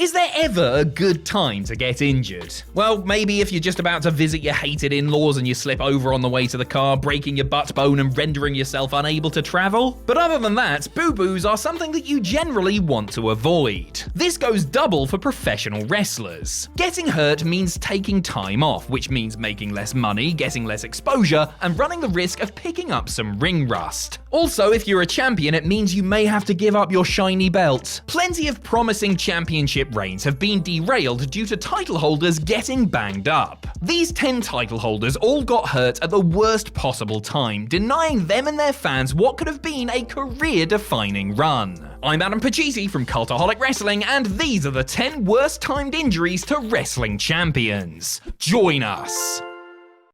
Is there ever a good time to get injured? Well, maybe if you're just about to visit your hated in-laws and you slip over on the way to the car, breaking your butt bone and rendering yourself unable to travel. But other than that, boo-boos are something that you generally want to avoid. This goes double for professional wrestlers. Getting hurt means taking time off, which means making less money, getting less exposure, and running the risk of picking up some ring rust. Also, if you're a champion, it means you may have to give up your shiny belt. Plenty of promising championship reigns have been derailed due to title holders getting banged up. These 10 title holders all got hurt at the worst possible time, denying them and their fans what could have been a career-defining run. I'm Adam Pachisi from Cultaholic Wrestling, and these are the 10 worst-timed injuries to wrestling champions. Join us!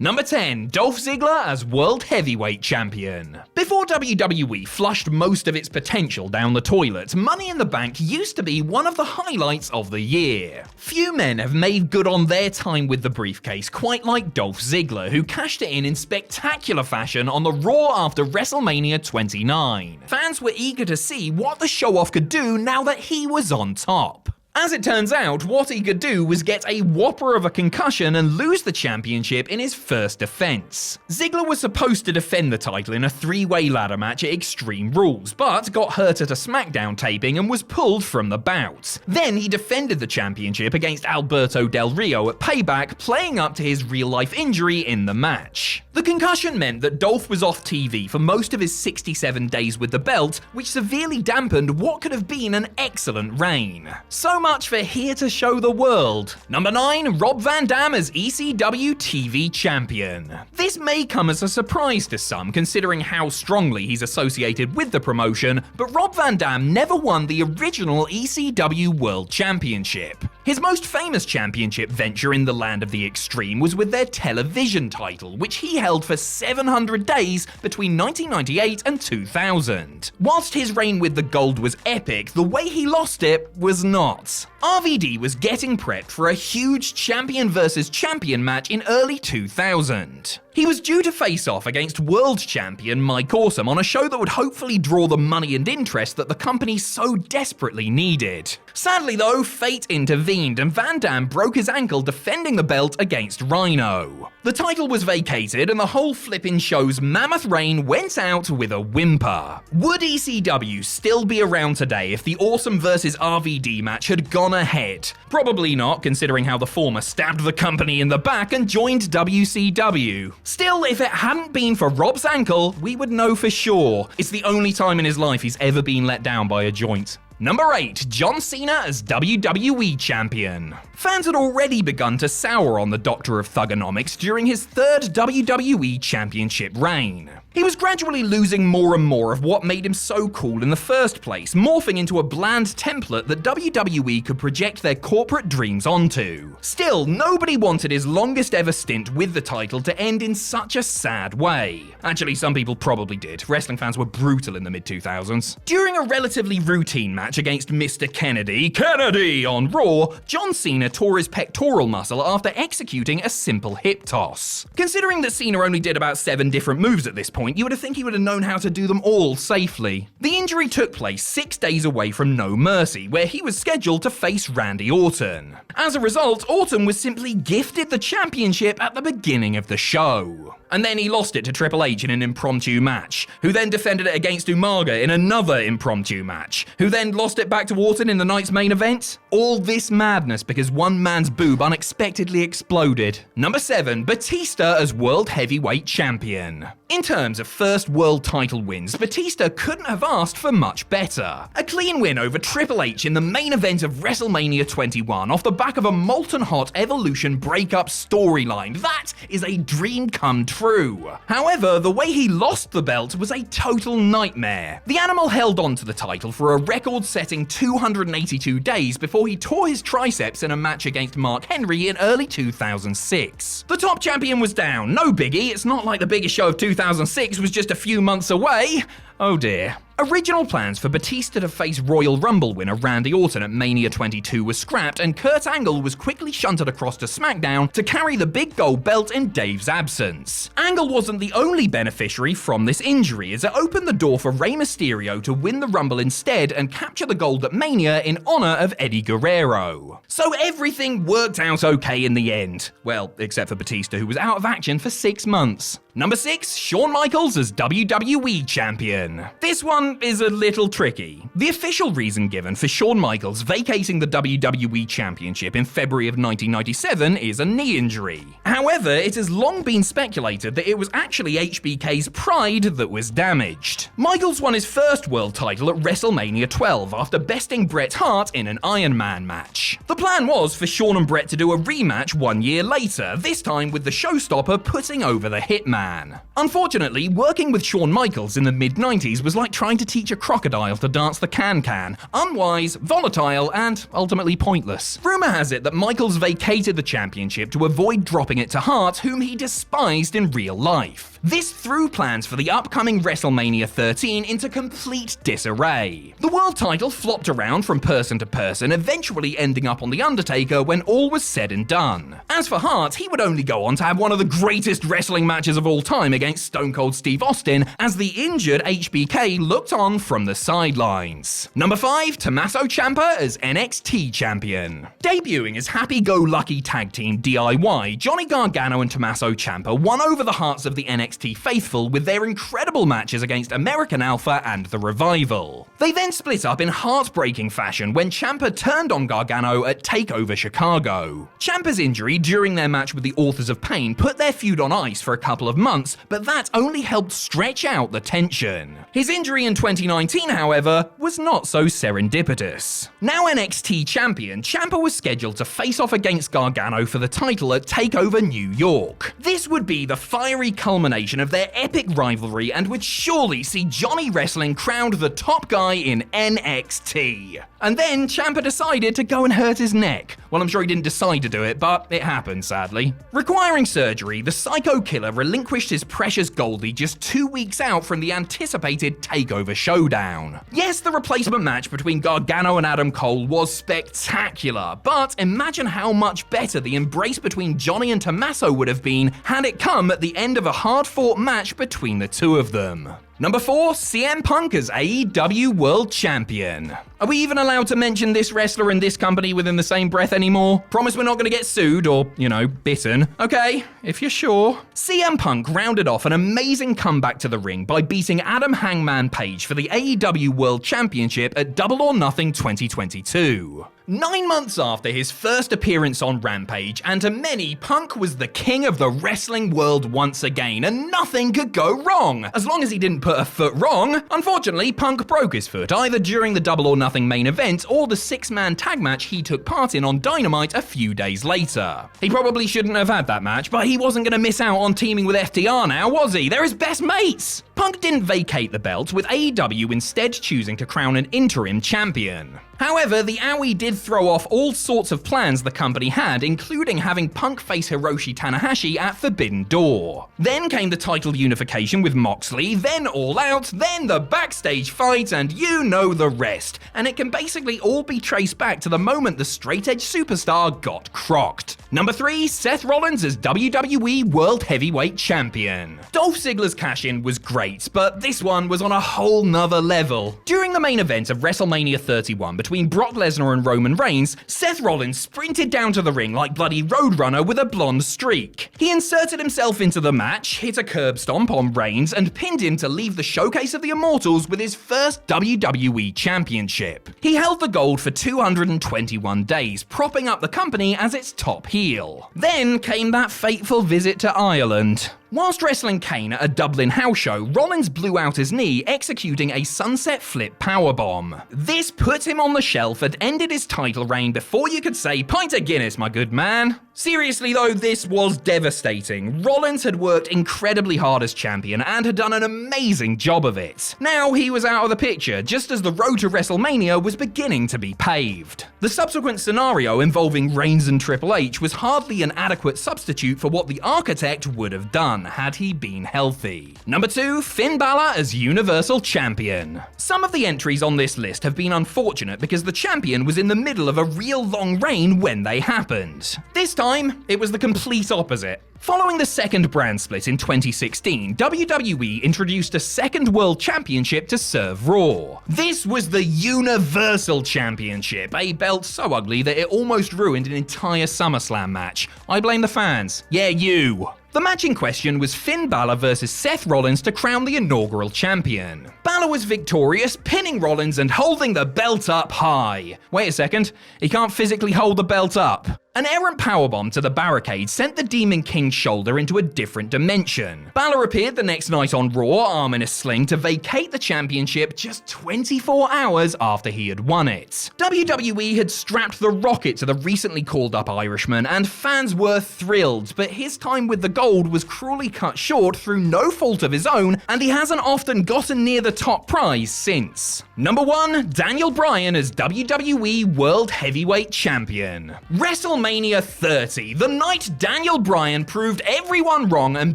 Number 10. Dolph Ziggler as World Heavyweight Champion. Before WWE flushed most of its potential down the toilet, Money in the Bank used to be one of the highlights of the year. Few men have made good on their time with the briefcase quite like Dolph Ziggler, who cashed it in spectacular fashion on the Raw after WrestleMania 29. Fans were eager to see what the show-off could do now that he was on top. As it turns out, what he could do was get a whopper of a concussion and lose the championship in his first defense. Ziggler was supposed to defend the title in a 3-way ladder match at Extreme Rules, but got hurt at a SmackDown taping and was pulled from the bout. Then he defended the championship against Alberto Del Rio at Payback, playing up to his real-life injury in the match. The concussion meant that Dolph was off TV for most of his 67 days with the belt, which severely dampened what could have been an excellent reign. So much for here to show the world. Number 9. Rob Van Dam as ECW TV Champion. This may come as a surprise to some, considering how strongly he's associated with the promotion, but Rob Van Dam never won the original ECW World Championship. His most famous championship venture in the land of the extreme was with their television title, which he held for 700 days between 1998 and 2000. Whilst his reign with the gold was epic, the way he lost it was not. RVD was getting prepped for a huge champion versus champion match in early 2000. He was due to face off against world champion Mike Awesome on a show that would hopefully draw the money and interest that the company so desperately needed. Sadly though, fate intervened and Van Dam broke his ankle defending the belt against Rhino. The title was vacated and the whole flippin' show's mammoth reign went out with a whimper. Would ECW still be around today if the Awesome vs RVD match had gone ahead? Probably not, considering how the former stabbed the company in the back and joined WCW. Still, if it hadn't been for Rob's ankle, we would know for sure. It's the only time in his life he's ever been let down by a joint. Number 8. John Cena as WWE Champion. Fans had already begun to sour on the Doctor of Thugonomics during his third WWE Championship reign. He was gradually losing more and more of what made him so cool in the first place, morphing into a bland template that WWE could project their corporate dreams onto. Still, nobody wanted his longest ever stint with the title to end in such a sad way. Actually, some people probably did. Wrestling fans were brutal in the mid-2000s. During a relatively routine match against Mr. Kennedy on Raw, John Cena tore his pectoral muscle after executing a simple hip toss. Considering that Cena only did about 7 different moves at this point, you would think he would have known how to do them all safely. The injury took place 6 days away from No Mercy, where he was scheduled to face Randy Orton. As a result, Orton was simply gifted the championship at the beginning of the show. And then he lost it to Triple H in an impromptu match, who then defended it against Umaga in another impromptu match, who then lost it back to Orton in the night's main event. All this madness because one man's boob unexpectedly exploded. Number 7. Batista as World Heavyweight Champion. In terms of first world title wins, Batista couldn't have asked for much better. A clean win over Triple H in the main event of WrestleMania 21 off the back of a molten hot Evolution breakup storyline. That is a dream come true. However, the way he lost the belt was a total nightmare. The animal held on to the title for a record-setting 282 days before he tore his triceps in a match against Mark Henry in early 2006. The top champion was down, no biggie, it's not like the biggest show of 2006 was just a few months away. Oh dear. Original plans for Batista to face Royal Rumble winner Randy Orton at Mania 22 were scrapped, and Kurt Angle was quickly shunted across to SmackDown to carry the big gold belt in Dave's absence. Angle wasn't the only beneficiary from this injury, as it opened the door for Rey Mysterio to win the Rumble instead and capture the gold at Mania in honor of Eddie Guerrero. So everything worked out okay in the end. Well, except for Batista, who was out of action for 6 months. Number 6, Shawn Michaels as WWE Champion. This one is a little tricky. The official reason given for Shawn Michaels vacating the WWE Championship in February of 1997 is a knee injury. However, it has long been speculated that it was actually HBK's pride that was damaged. Michaels won his first world title at WrestleMania 12 after besting Bret Hart in an Iron Man match. The plan was for Shawn and Bret to do a rematch 1 year later, this time with the showstopper putting over the Hitman. Unfortunately, working with Shawn Michaels in the mid-90s was like trying to teach a crocodile to dance the can-can. Unwise, volatile, and ultimately pointless. Rumor has it that Michaels vacated the championship to avoid dropping it to Hart, whom he despised in real life. This threw plans for the upcoming WrestleMania 13 into complete disarray. The world title flopped around from person to person, eventually ending up on The Undertaker when all was said and done. As for Hart, he would only go on to have one of the greatest wrestling matches of all time against Stone Cold Steve Austin, as the injured HBK looked on from the sidelines. Number 5, Tommaso Ciampa as NXT Champion. Debuting as happy-go-lucky tag team DIY, Johnny Gargano and Tommaso Ciampa won over the hearts of the NXT faithful with their incredible matches against American Alpha and The Revival. They then split up in heartbreaking fashion when Ciampa turned on Gargano at TakeOver Chicago. Ciampa's injury during their match with the Authors of Pain put their feud on ice for a couple of months, but that only helped stretch out the tension. His injury in 2019, however, was not so serendipitous. Now NXT champion, Ciampa was scheduled to face off against Gargano for the title at TakeOver New York. This would be the fiery culmination of their epic rivalry and would surely see Johnny Wrestling crowned the top guy in NXT. And then Ciampa decided to go and hurt his neck. Well, I'm sure he didn't decide to do it, but it happened, sadly. Requiring surgery, the Psycho Killer relinquished his precious Goldie just 2 weeks out from the anticipated TakeOver showdown. Yes, the replacement match between Gargano and Adam Cole was spectacular, but imagine how much better the embrace between Johnny and Tommaso would have been had it come at the end of a hard-fought match between the two of them. Number 4, CM Punk as AEW World Champion. Are we even allowed to mention this wrestler and this company within the same breath anymore? Promise we're not going to get sued or, bitten. Okay, if you're sure. CM Punk rounded off an amazing comeback to the ring by beating Adam Hangman Page for the AEW World Championship at Double or Nothing 2022. 9 months after his first appearance on Rampage, and to many, Punk was the king of the wrestling world once again, and nothing could go wrong, as long as he didn't put a foot wrong. Unfortunately, Punk broke his foot, either during the Double or Nothing main event, or the 6-man tag match he took part in on Dynamite a few days later. He probably shouldn't have had that match, but he wasn't going to miss out on teaming with FTR now, was he? They're his best mates! Punk didn't vacate the belt, with AEW instead choosing to crown an interim champion. However, the owie did throw off all sorts of plans the company had, including having Punk face Hiroshi Tanahashi at Forbidden Door. Then came the title unification with Moxley, then All Out, then the backstage fight, and you know the rest. And it can basically all be traced back to the moment the straight-edge superstar got crocked. Number 3, Seth Rollins as WWE World Heavyweight Champion. Dolph Ziggler's cash-in was great, but this one was on a whole nother level. During the main event of WrestleMania 31 between Brock Lesnar and Roman Reigns, Seth Rollins sprinted down to the ring like bloody Roadrunner with a blonde streak. He inserted himself into the match, hit a curb stomp on Reigns, and pinned him to leave the Showcase of the Immortals with his first WWE Championship. He held the gold for 221 days, propping up the company as its top heel. Then came that fateful visit to Ireland. Whilst wrestling Kane at a Dublin house show, Rollins blew out his knee, executing a sunset flip powerbomb. This put him on the shelf and ended his title reign before you could say "Pint of Guinness, my good man." Seriously though, this was devastating. Rollins had worked incredibly hard as champion and had done an amazing job of it. Now he was out of the picture, just as the road to WrestleMania was beginning to be paved. The subsequent scenario involving Reigns and Triple H was hardly an adequate substitute for what the architect would have done had he been healthy. Number 2, Finn Balor as Universal Champion. Some of the entries on this list have been unfortunate because the champion was in the middle of a real long reign when they happened. This time, it was the complete opposite. Following the second brand split in 2016, WWE introduced a second World Championship to serve Raw. This was the Universal Championship, a belt so ugly that it almost ruined an entire SummerSlam match. I blame the fans. Yeah, you. The match in question was Finn Balor versus Seth Rollins to crown the inaugural champion. Balor was victorious, pinning Rollins and holding the belt up high. Wait a second, he can't physically hold the belt up. An errant powerbomb to the barricade sent the Demon King's shoulder into a different dimension. Balor appeared the next night on Raw, arm in a sling, to vacate the championship just 24 hours after he had won it. WWE had strapped the rocket to the recently called up Irishman, and fans were thrilled, but his time with the gold was cruelly cut short through no fault of his own, and he hasn't often gotten near the top prize since. Number 1, Daniel Bryan as WWE World Heavyweight Champion. WrestleMania 30, the night Daniel Bryan proved everyone wrong and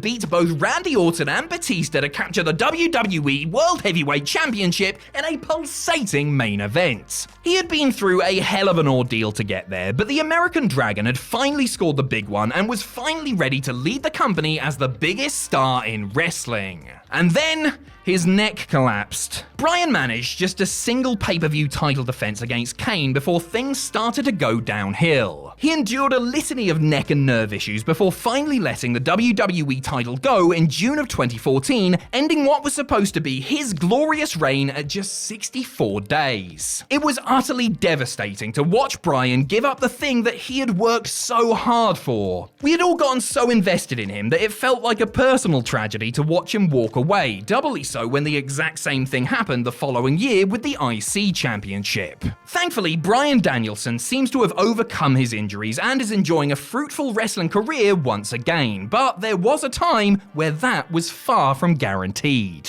beat both Randy Orton and Batista to capture the WWE World Heavyweight Championship in a pulsating main event. He had been through a hell of an ordeal to get there, but the American Dragon had finally scored the big one and was finally ready to lead the company as the biggest star in wrestling. And then, his neck collapsed. Bryan managed just a single pay-per-view title defense against Kane before things started to go downhill. He endured a litany of neck and nerve issues before finally letting the WWE title go in June of 2014, ending what was supposed to be his glorious reign at just 64 days. It was utterly devastating to watch Bryan give up the thing that he had worked so hard for. We had all gotten so invested in him that it felt like a personal tragedy to watch him walk away, doubly so when the exact same thing happened the following year with the IC Championship. Thankfully, Bryan Danielson seems to have overcome his injuries and is enjoying a fruitful wrestling career once again, but there was a time where that was far from guaranteed.